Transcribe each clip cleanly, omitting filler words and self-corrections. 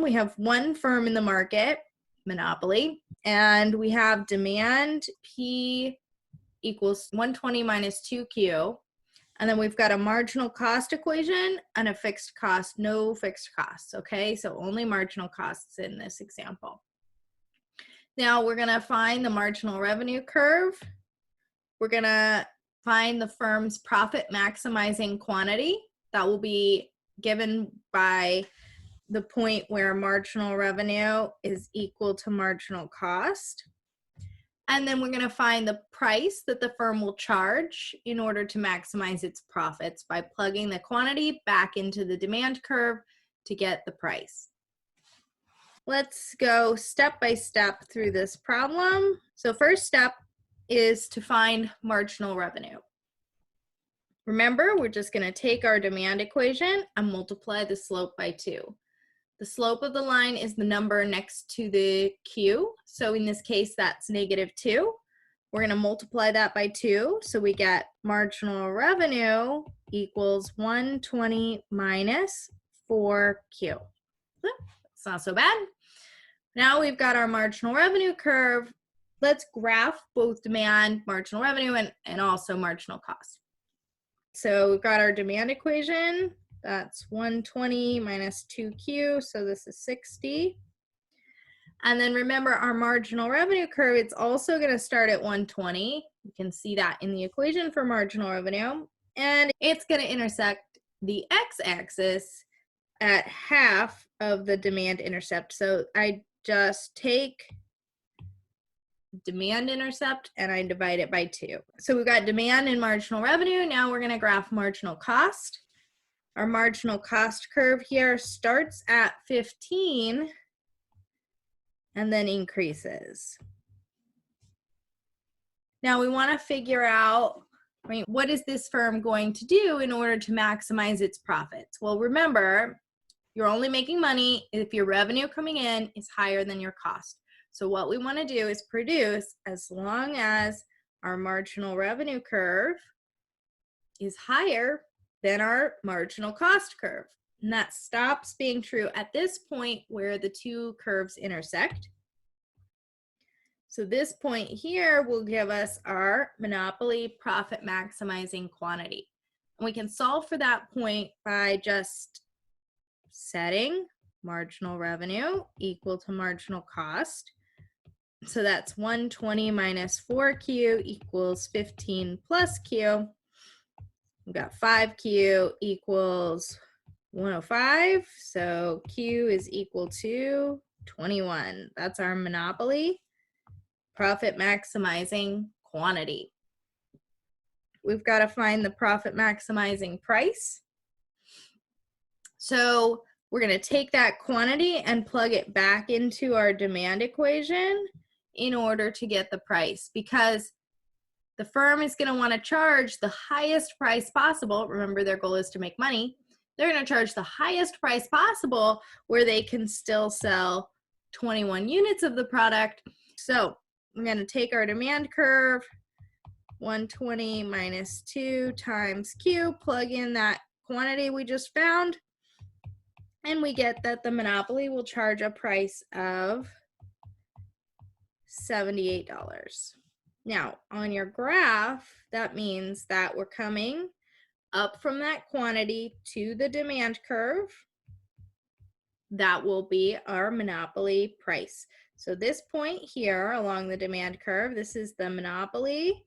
We have one firm in the market, monopoly, and we have demand P equals 120 minus 2Q. And then we've got a marginal cost equation and a fixed cost, no fixed costs, okay? So only marginal costs in this example. Now we're gonna find the marginal revenue curve. We're gonna find the firm's profit maximizing quantity. That will be given by the point where marginal revenue is equal to marginal cost. And then we're going to find the price that the firm will charge in order to maximize its profits by plugging the quantity back into the demand curve to get the price. Let's go step by step through this problem. So first step is to find marginal revenue. Remember, we're just going to take our demand equation and multiply the slope by 2. The slope of the line is the number next to the Q. So in this case, that's -2. We're going to multiply that by 2. So we get marginal revenue equals 120 minus 4Q. It's not so bad. Now we've got our marginal revenue curve. Let's graph both demand, marginal revenue, and also marginal cost. So we've got our demand equation. That's 120 minus 2Q, so this is 60. And then remember our marginal revenue curve, it's also going to start at 120. You can see that in the equation for marginal revenue. And it's going to intersect the x-axis at half of the demand intercept. So I just take demand intercept and I divide it by 2. So we've got demand and marginal revenue. Now we're going to graph marginal cost. Our marginal cost curve here starts at 15 and then increases. Now we want to figure out, what is this firm going to do in order to maximize its profits? Well, remember, you're only making money if your revenue coming in is higher than your cost. So what we want to do is produce as long as our marginal revenue curve is higher than our marginal cost curve. And that stops being true at this point where the two curves intersect. So this point here will give us our monopoly profit maximizing quantity. And we can solve for that point by just setting marginal revenue equal to marginal cost. So that's 120 minus 4Q equals 15 plus Q. We've got 5Q equals 105, so Q is equal to 21. That's our monopoly profit maximizing quantity. We've got to find the profit maximizing price. So we're going to take that quantity and plug it back into our demand equation in order to get the price, because the firm is going to want to charge the highest price possible. Remember, their goal is to make money. They're going to charge the highest price possible where they can still sell 21 units of the product. So we're going to take our demand curve, 120 minus 2 times Q, plug in that quantity we just found, and we get that the monopoly will charge a price of $78. Now, on your graph, that means that we're coming up from that quantity to the demand curve. That will be our monopoly price. So this point here along the demand curve, this is the monopoly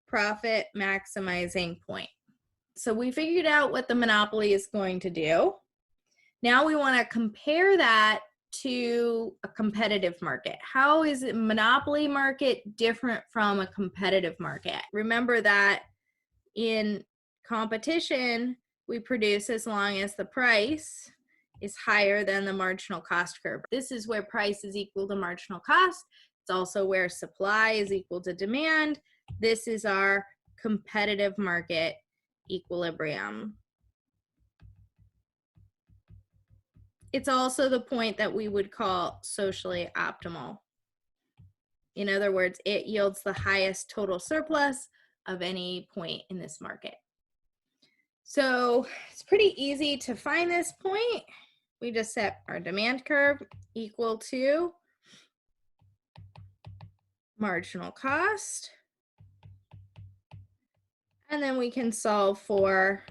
profit maximizing point. So we figured out what the monopoly is going to do. Now we want to compare that to a competitive market. How is a monopoly market different from a competitive market? Remember that in competition, we produce as long as the price is higher than the marginal cost curve. This is where price is equal to marginal cost. It's also where supply is equal to demand. This is our competitive market equilibrium. It's also the point that we would call socially optimal. In other words, it yields the highest total surplus of any point in this market. So it's pretty easy to find this point. we just set our demand curve equal to marginal cost. And then we can solve for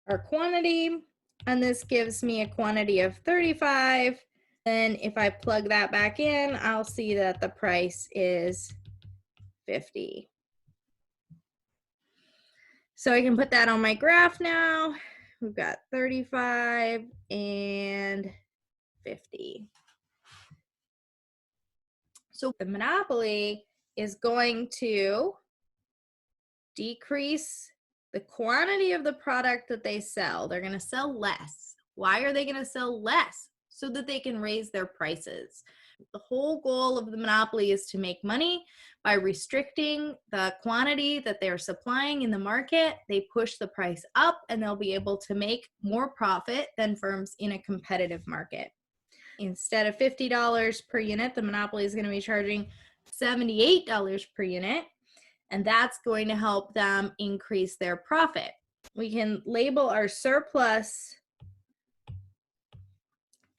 our quantity. And this gives me a quantity of 35. Then if I plug that back in, I'll see that the price is 50. So I can put that on my graph now. We've got 35 and 50. So the monopoly is going to decrease the quantity of the product that they sell. They're going to sell less. Why are they going to sell less? So that they can raise their prices. The whole goal of the monopoly is to make money by restricting the quantity that they're supplying in the market. They push the price up and they'll be able to make more profit than firms in a competitive market. Instead of $50 per unit, the monopoly is going to be charging $78 per unit, and that's going to help them increase their profit. We can label our surplus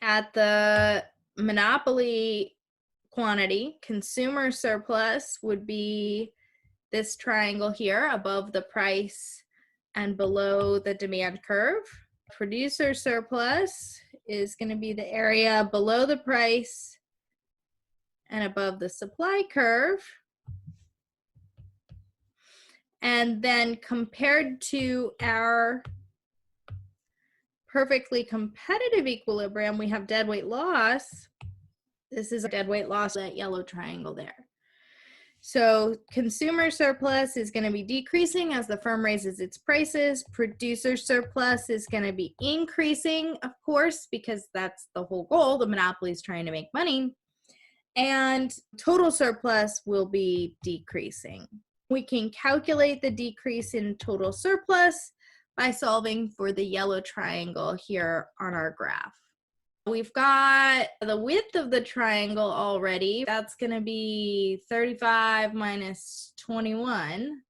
at the monopoly quantity. Consumer surplus would be this triangle here above the price and below the demand curve. Producer surplus is going to be the area below the price and above the supply curve. And then compared to our perfectly competitive equilibrium, we have deadweight loss. This is a deadweight loss, that yellow triangle there. So consumer surplus is going to be decreasing as the firm raises its prices. Producer surplus is going to be increasing, of course, because that's the whole goal. The monopoly is trying to make money. And total surplus will be decreasing. We can calculate the decrease in total surplus by solving for the yellow triangle here on our graph. We've got the width of the triangle already. That's going to be 35 minus 21.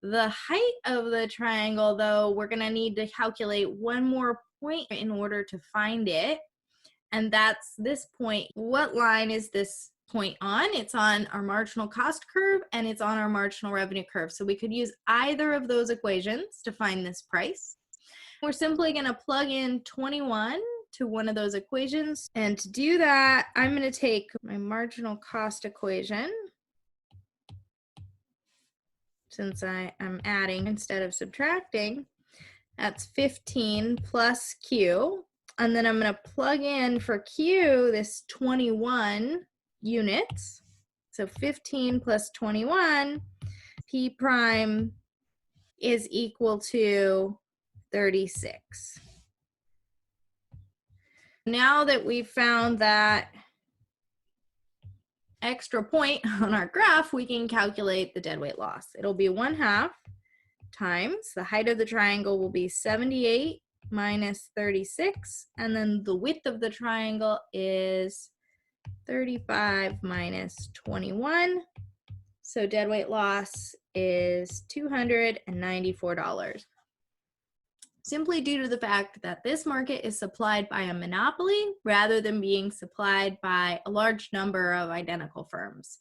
The height of the triangle, though, we're going to need to calculate one more point in order to find it. And that's this point. What line is this point on? It's on our marginal cost curve and it's on our marginal revenue curve. So we could use either of those equations to find this price. We're simply going to plug in 21 to one of those equations. And to do that, I'm going to take my marginal cost equation, since I am adding instead of subtracting. That's 15 plus Q. And then I'm going to plug in for Q this 21 units. So 15 plus 21, P prime is equal to 36. Now that we've found that extra point on our graph, we can calculate the deadweight loss. It'll be 1/2 times the height of the triangle will be 78 minus 36, and then the width of the triangle is 35 minus 21. So deadweight loss is $294. Simply due to the fact that this market is supplied by a monopoly rather than being supplied by a large number of identical firms.